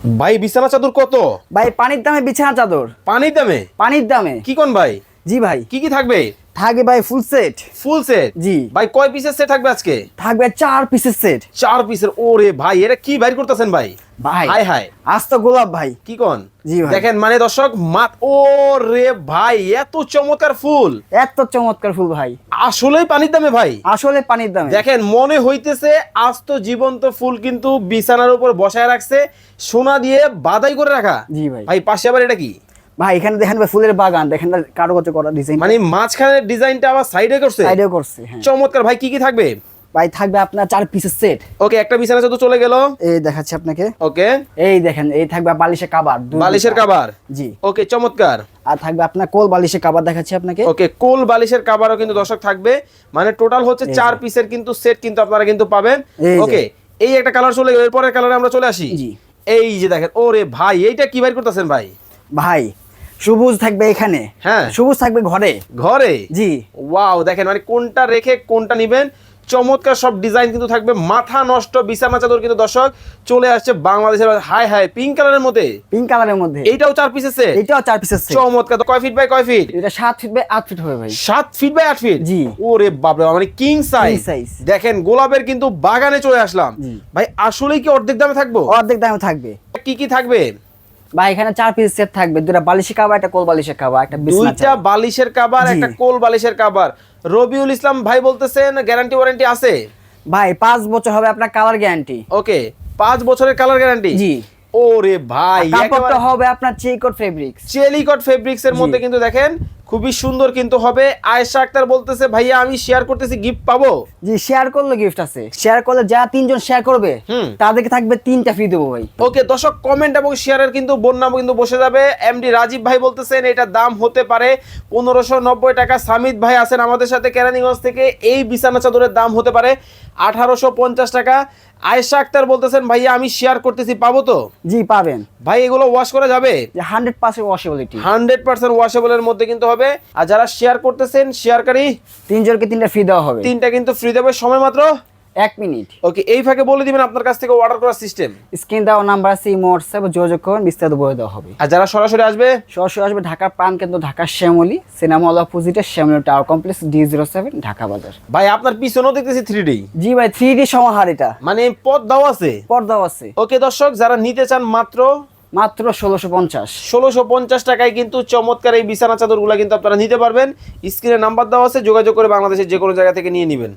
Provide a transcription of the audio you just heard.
ভাই বিছানা চাদর কত? ভাই পানির দামে বিছানা চাদর। পানির দামে? পানির দামে। কি কোন ভাই? জি ভাই। কি কি থাকবে? থাকবে ভাই ফুল সেট। Full set? জি ভাই কয় পিসের সেট থাকবে আজকে? থাকবে 4 পিসের সেট। 4 পিসের? ওরে ভাই এটা কি বাইর করতেছেন ভাই? ভাই হাই হাই আস্ত গোলাপ ভাই। কি কোন? জি ভাই। দেখেন মানে দর্শক মাত, ওরে ভাই এত চমৎকার ফুল, এত চমৎকার ফুল ভাই, আসলেই পানির দামে ভাই। আসলে পানির দামে। দেখেন মনে হইতেছে আস্ত জীবন্ত ফুল কিন্তু বিছানার উপর বসায় রাখছে, সোনা দিয়ে বাদাই করে রাখা। জি ভাই। ভাই পাশে আবার এটা কি ভাই এখানে দেখেন ভাই ফুলের বাগান, দেখেন কারুকার্য করা ডিজাইন, মানে মাঝখানের ডিজাইনটা আবার সাইডে করছে, সাইডেও করছে। হ্যাঁ চমৎকার। ভাই কি কি থাকবে? ভাই থাকবে আপনার 4 পিসের সেট। ওকে, একটা বিছানা চাদর চলে গেল। এই দেখাচ্ছি আপনাকে। ওকে, এই দেখেন এই থাকবে বালিশের কভার, বালিশের কভার। জি ওকে চমৎকার। আর থাকবে আপনার কোল বালিশের কভার দেখাচ্ছি আপনাকে। ওকে, কোল বালিশের কভারও কিন্তু দর্শক থাকবে, মানে টোটাল হচ্ছে 4 পিসের কিন্তু সেট কিন্তু আপনারা কিন্তু পাবেন। এই যে। ওকে, এই একটা কালার চলে গেল, এরপরের কালারে আমরা চলে আসি। জি এই যে দেখেন, ওরে ভাই এইটা কি বাইর করতেছেন ভাই? ভাই সবুজ থাকবে এখানে, হ্যাঁ সবুজ থাকবে ঘরে। ঘরে? জি ওয়াও, দেখেন মানে কোনটা রেখে কোনটা নিবেন, চমৎকার সব ডিজাইন কিন্তু থাকবে। মাথা নষ্ট বিছানা চাদর কিন্তু দর্শক চলে আসছে বাংলাদেশের। হাই হাই পিঙ্ক কালারের মধ্যে, পিঙ্ক কালারের মধ্যে। এইটাও 4 পিসের সেট? এটাও 4 পিসের সেট। চমৎকার। তো কয় ফিট বাই কয় ফিট? এটা 7 ফিট বাই 8 ফিট হবে ভাই। 7 ফিট বাই 8 ফিট? জি। ওরে বাপরে, মানে কিং সাইজ। size। দেখেন গোলাপের কিন্তু বাগানে চলে আসলাম। জি। ভাই আসলেই কি অর্ধেক দামে থাকবো? অর্ধেক দামে থাকবে। কি কি থাকবে? ভাই এখানে 4 পিস সেট থাকবে, দুটো বালিশের কভার, একটা কোল বালিশের কভার, একটা বিছানা দুইটা চাদর। বালিশের কভার, জি। একটা কোল বালিশের কভার। রবিউল ইসলাম ভাই বলতেছেন গ্যারান্টি ওয়ারেন্টি আছে? ভাই 5 বছর হবে আপনার কালার গ্যারান্টি। ওকে, 5 বছরের কালার গ্যারান্টি। জি। ওরে ভাই কাপড়টা হবে আপনার চেকট ফেব্রিক্স। চেলিকট ফেব্রিক্স এর মধ্যে জি। কিন্তু দেখেন খুবই সুন্দর কিন্তু হবে। আয়েশা আক্তার বলতেছে ভাইয়া আমি শেয়ার করতেছি, গিফট পাবো? জি শেয়ার করলে গিফট আছে। শেয়ার করলে যা 3 জন শেয়ার করবে তাদেরকে থাকবে 3টা ফ্রি দেবো ভাই। ওকে দর্শক, কমেন্ট এবং শেয়ারের কিন্তু বন্যা কিন্তু বসে যাবে। এমডি রাজীব ভাই বলতেছেন এটার দাম হতে পারে 1590 টাকা। সামিদ ভাই আছেন আমাদের সাথে কেরানীগঞ্জ থেকে, এই বিছানা চাদরের দাম হতে পারে 1850 টাকা। আয়েশা আক্তার বলতেছেন ভাইয়া আমি শেয়ার করতেছি, পাবো তো? জি পাবেন ভাই এগুলো ওয়াশ করা যাবে? যে 100% ওয়াশেবিলিটি। 100% ওয়াশেবলের মধ্যে কিন্তু হবে। আর যারা শেয়ার করতেছেন, শেয়ারকারী 3 জনকে 3টা ফ্রি দেওয়া হবে। 3টা কিন্তু ফ্রি দেবে, সময় মাত্র 1 মিনিট। ওকে, এই ফাঁকে বলে দিবেন আপনার কাছ থেকে অর্ডার করার সিস্টেম। স্ক্রিন দেওয়া নাম্বার আছে, ইমো হোয়াটসঅ্যাপে যোগাযোগ করুন, বিস্তারিত বলে দেওয়া হবে। আর যারা সরাসরি আসবে? সরাসরি আসবে ঢাকার প্রাণ কেন্দ্র, ঢাকার শ্যামলী সিনেমা হল অপোজিটে, Shyamoli tower complex, D07, Dhaka বাজার। ভাই আপনার পিছনেও দেখতেছি 3D। জি ভাই 3D সমাহার, এটা মানে পর্দাও আছে? পর্দাও আছে। ওকে দর্শক, যারা নিতে চান মাত্র 1650। 1650 টাকায় কিন্তু চমৎকার এই বিছানা চাদরগুলো কিন্তু আপনারা নিতে পারবেন। স্ক্রিনে নাম্বার দেওয়া আছে, যোগাযোগ করে বাংলাদেশের যে কোনো জায়গা থেকে নিয়ে নেবেন।